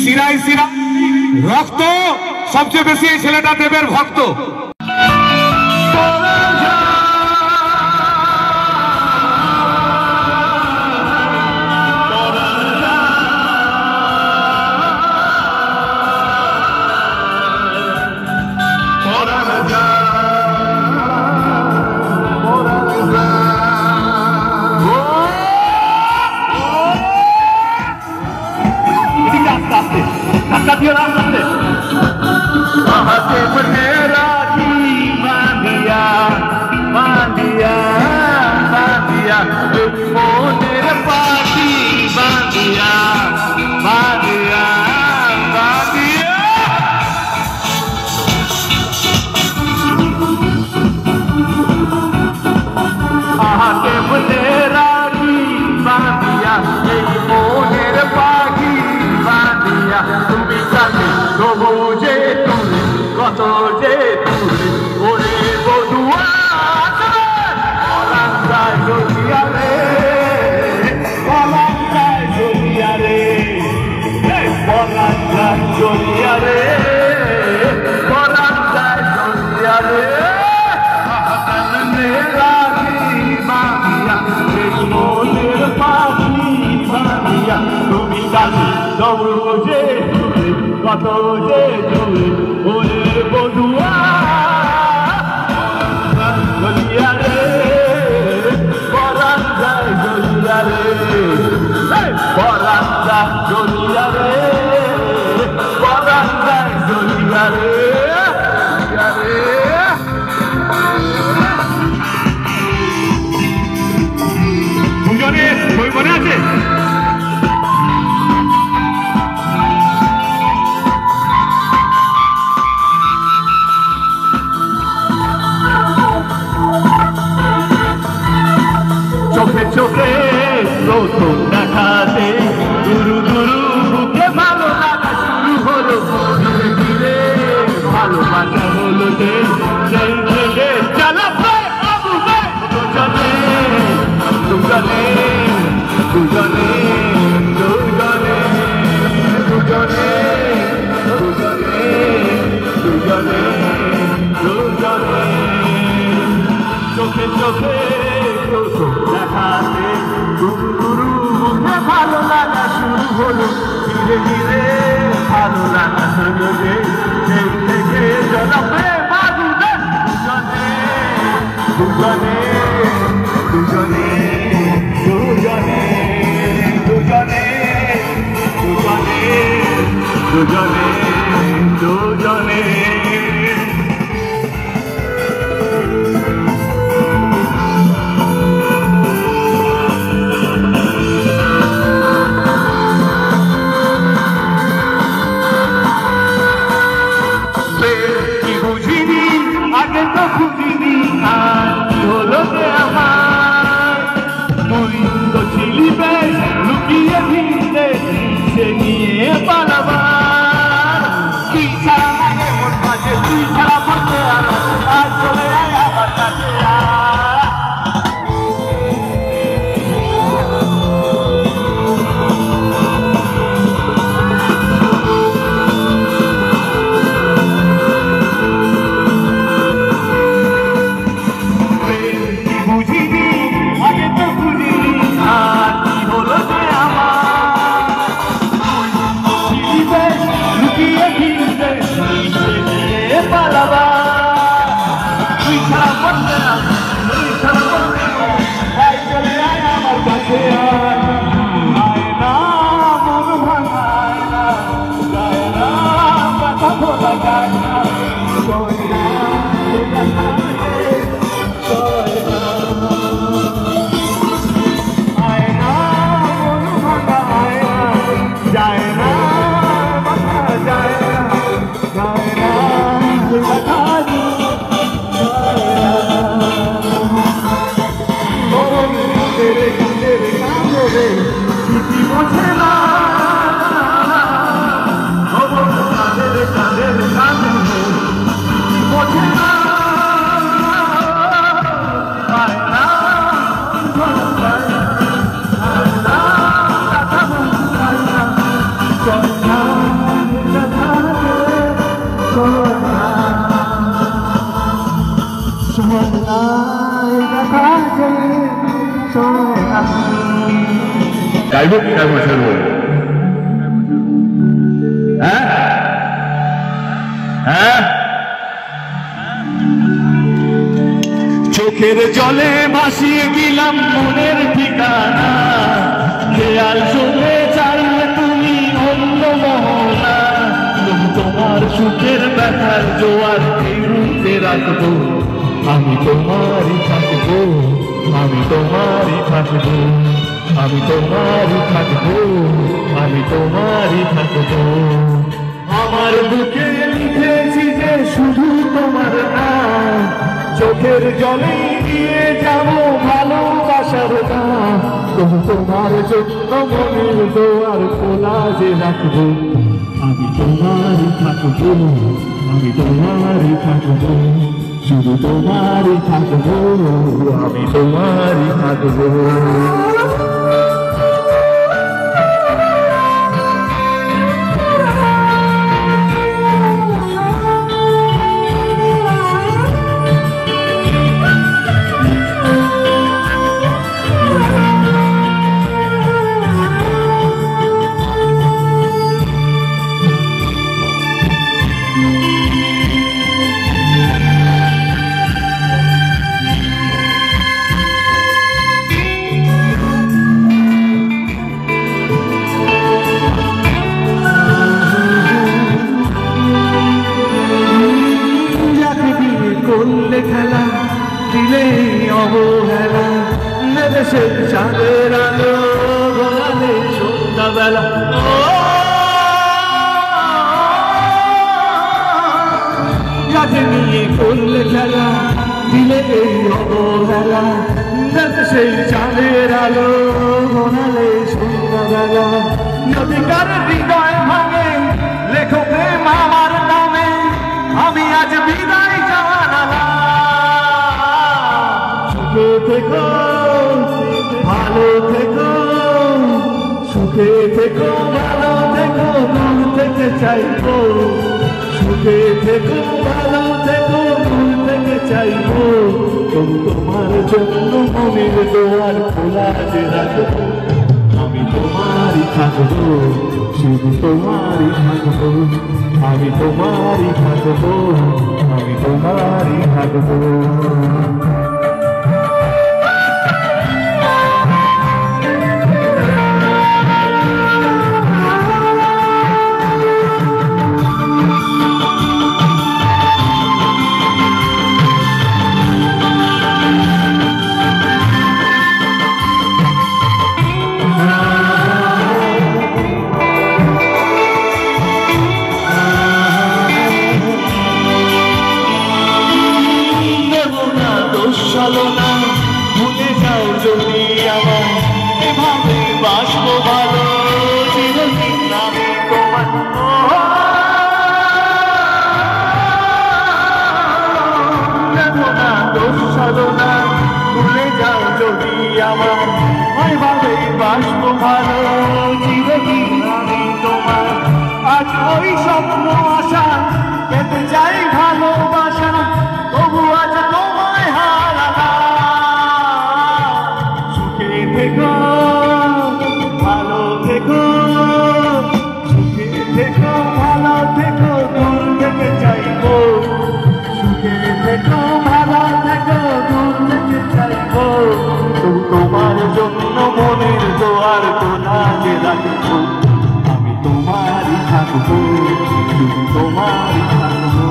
শিরায় শিরায় রক্ত, সবচেয়ে বেশি এই ছেলেটা দেবের ভক্ত। Bye. গাইব কি গাইব ছেড়ব? হ্যাঁ হ্যাঁ, চোখের জলে ভাসিয়ে দিলাম মনের ঠিকানা, খেয়াল চোখে চাইলে তুমি অন্য মোহনা, তোমার সুখের ব্যথার জোয়ার এই রূপে রাখবো, আমি তোমারই থাকবো, আমি তোমারই থাকবো, আমি তোমারই থাকবো, আমি তোমারই থাকবো। আমার বুকে লিখেছি যে শুধু তোমার নাম, চোখের জলে দিয়ে যাবো ভালোবাসার নাম, তোমার জন্য মনের দোয়ার খোলা যে রাখবো, আমি তোমারই থাকবো, আমি তোমারই থাকবো, শুধু তোমারই থাকবো, আমি তোমারই থাকবো। করলে খেলা দিলে অবহেলা, নেদেশের চাঁদের আলো গোলালে সন্ধ্যাবেলা, যাকে নিয়ে করলে খেলা দিলে অবহেলা, নেদেশের চাঁদের আলো গোলালে সন্ধ্যাবেলা, নদীকার হৃদয় ভাঙে লেখকের মামার নামে, আমি আজ বিদায় সুখে থেকো ভালো থেকো, সুখে থেকো ভালো থেকো, দূর থেকে চাইবো, সুখে থেকো ভালো থেকো, দূর থেকে চাইবো, তোমার জন্য মনের দোয়ার খোলা যে রাখবো, আমি তোমারই থাকবো, শুধু তোমারই থাকবো, আমি তোমারই থাকবো, আমি তোমারই থাকবো। ভুলে যাও যদি আমার, এভাবে বাসবো ভালো চিরদিন আমি তোমার, দেবো না দোষ সাধনা, ভুলে যাও যদি আমার, এভাবে বাসবো ভালো চিরদিন আমি তোমার। আজ ওই স্বপ্ন আশা পেতে চাই ভালোবাসা, তবু আজ তোমায় হারালাম, সুখে থেকো ভালো থেকো, সুখে থেকো ভালো থেকো, দূর থেকে চাইবো, সুখে থেকো ভালো থেকো, দূর থেকে চাইবো, তোমার জন্য মনের দোয়ার খোলা যে রাখবো, আমি তোমারই থাকবো, শুধু তোমারই থাকবো,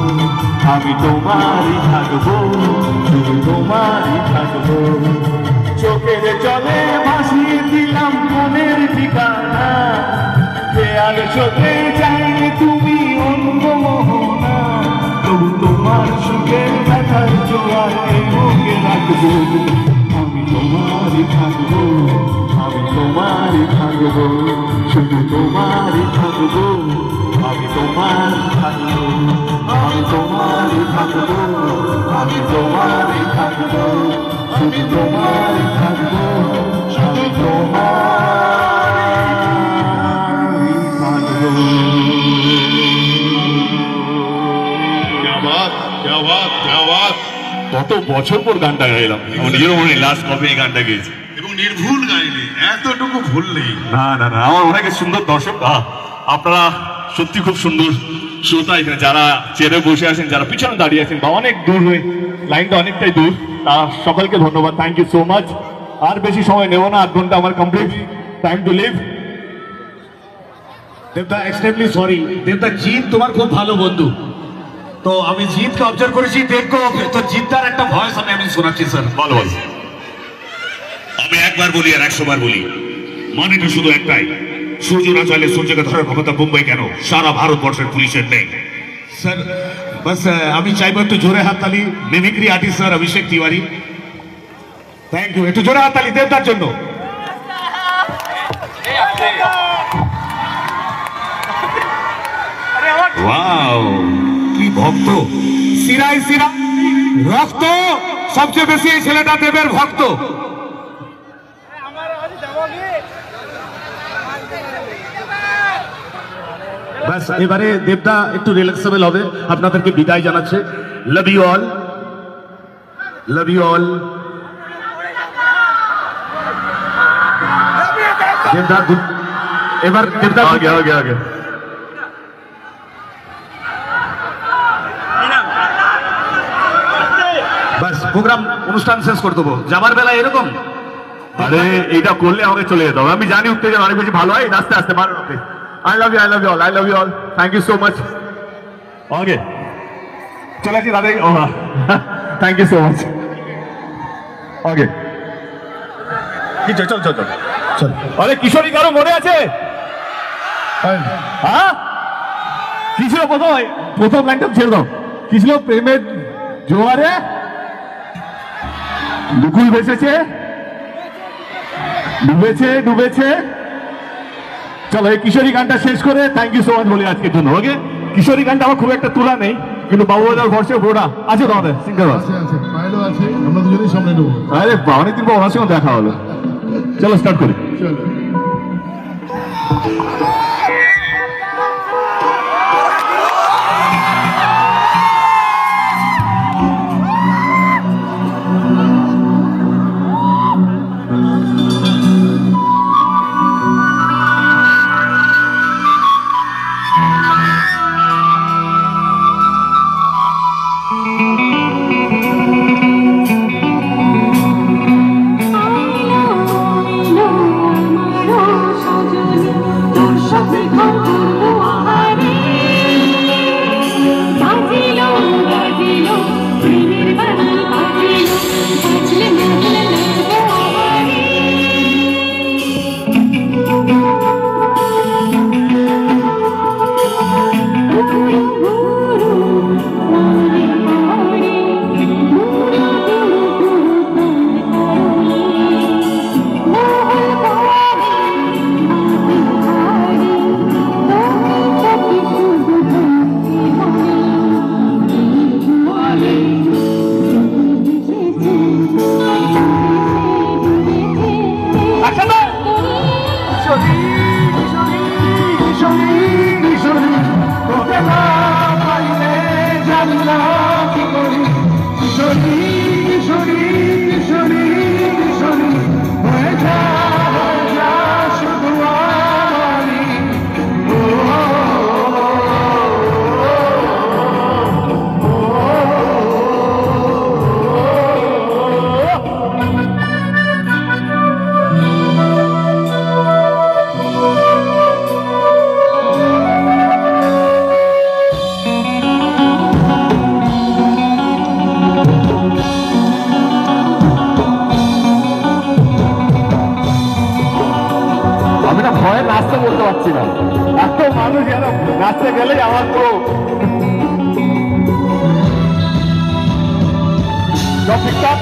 আমি তোমারই থাকবো, শুধু তোমারই থাকবো। চোখের জলে ভাসিয়ে দিলাম মনের ঠিকানা, খেয়াল চোখে চাইলে তুমি অন্য মোহনা, তবু তোমার সুখের ব্যথার জোয়ার এই বুকে রাখবো, আমি তোমারই থাকবো, আমি তোমারই থাকবো, শুধু তোমারই থাকবো, আমি তোমারই থাকবো, আমি তোমারই থাকবো, আমি তোমারই থাকবো, শুধু তোমারই থাকবো, আমি তোমারই থাকবো। কত বছর পর গানটা গাইলাম, আমার নিজেরও মনে লাস্ট কবে এই গানটা গেয়েছি, এবং নির্ভুল গাইলে এতটুকু ভুল নেই। না না না, আমার অনেক সুন্দর দর্শক, আপনারা সত্যি খুব সুন্দর শ্রোতা। এখানে যারা চেয়ারে বসে আছেন, যারা পিছনে দাঁড়িয়ে আছেন বা অনেক দূর হয়ে, লাইনটা অনেকটাই দূর, তা সকলকে ধন্যবাদ। Thank you so much. আর বেশি সময় নেব না, 8 ঘন্টা আমার কমপ্লিট, টাইম টু লিভ। দেবদা এক্সট্রিমলি সরি। দেবদা, জিৎ তোমার খুব ভালো বন্ধু, তো আমি জিৎকে অবজার্ভ করেছি, দেবকে তো জিৎদার একটা ভয়েস আমি শোনাচ্ছি স্যার। বলো বলো। আমি একবার বলি আর 100 বার বলি, মানেটা শুধু একটাই, সূর্য না চাইলে সূর্যকে ধরার ক্ষমতা মুম্বাই কেন সারা ভারতবর্ষের পুলিশের নেই। স্যার বাস আমি চাইবো একটু জোরে হাততালি, mimicry artist sir Abhishek Tiwari. Thank you, একটু জোরে হাততালি দেবদার জন্য। ওয়াও, কি ভক্ত, সিরাই সিরা রক্ত, সবচেয়ে বেশি এই ছেলেটা দেবের ভক্ত। ব্যাস, এবারে দেবদা একটু রিল্যাক্সেবল হবে, আপনাদেরকে বিদায় জানাচ্ছে। Love you all, love you all. দেবদা এবার দেবদা আগে আগে আগে। বাস প্রোগ্রাম অনুষ্ঠান শেষ করে দেবো, যাবার বেলা এরকম। আরে এইটা করলে আমাকে চলে যেতে হবে, আমি জানি উত্তেজনা অনেক বেশি ভালো হয়, আস্তে আস্তে মারো। I love you, I love you all, I love you all. Thank you so much. Okay. চলে আসি দাদা। Thank you so much. Okay. কি চল চল চল চল। আরে কিশোরী কারো মনে আছে? হ্যাঁ, কি ছিল প্রথম লাইনটা ছেড়ে দাও। কি ছিল? প্রেমের জোয়ারে দুকুল ভেসেছে, ডুবেছে ডুবেছে। চলো এই কিশোরী গানটা শেষ করে থ্যাংক ইউ সো মাচ বলি আজকের জন্য। ওকে, কিশোরী গানটা আমার খুব একটা তোলা নেই, কিন্তু বাবুবাজার ভরসে ঘোড়া আছে তোমাদের সিঙ্গার আছে, পাইলও আছে, আমরা দুজনেই সামনে নেবো। আরে অনেকদিন পর ওনার সঙ্গে দেখা হলো। চলো স্টার্ট করি। চলো। নাচতে বলতে পারছি না, এত মানুষ যেন নাচতে গেলে আমার তো ঠিকঠাক।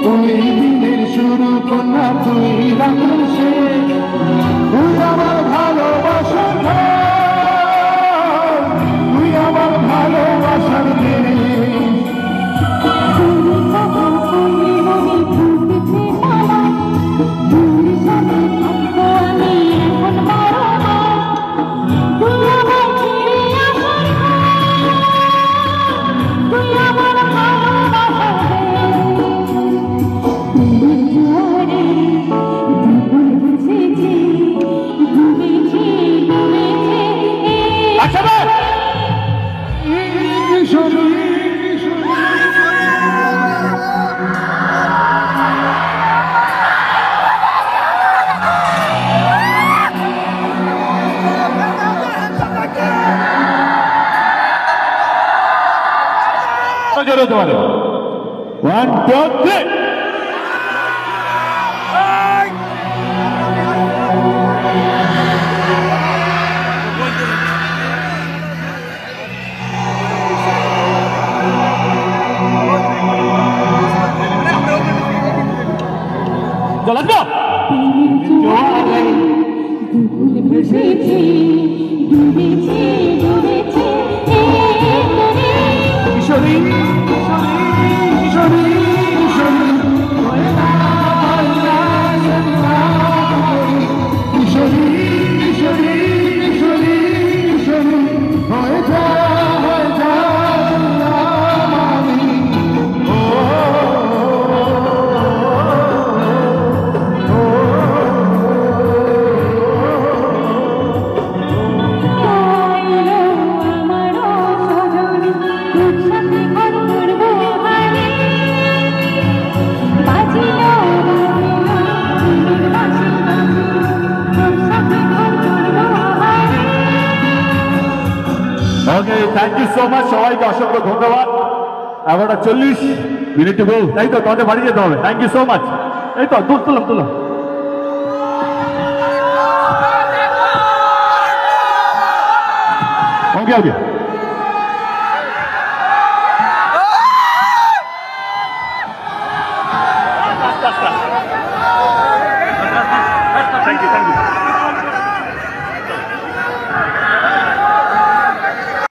তুই দিনের শুরু কন্যা, তুই রাখুন সে, তুই আমার ভালোবাসার ঘর, তুই আমার ভালোবাসার আমি এখন বড় না, তুই আমার কিশোরী জোরে হতে পারে 1 2 3 let's go! কিশোরী কিশোরী কিশোরী কিশোরী কিশোরী কিশোরী কিশোরী কিশোরী হয়ে যা okay thank you so much সবাইকে অসংখ্য ধন্যবাদ 11:40 মিনিট টু গো তাই তো তোমাদের বাড়ি যেতে হবে থ্যাংক ইউ সো মাচ এই তো তুলো ওকে ওকে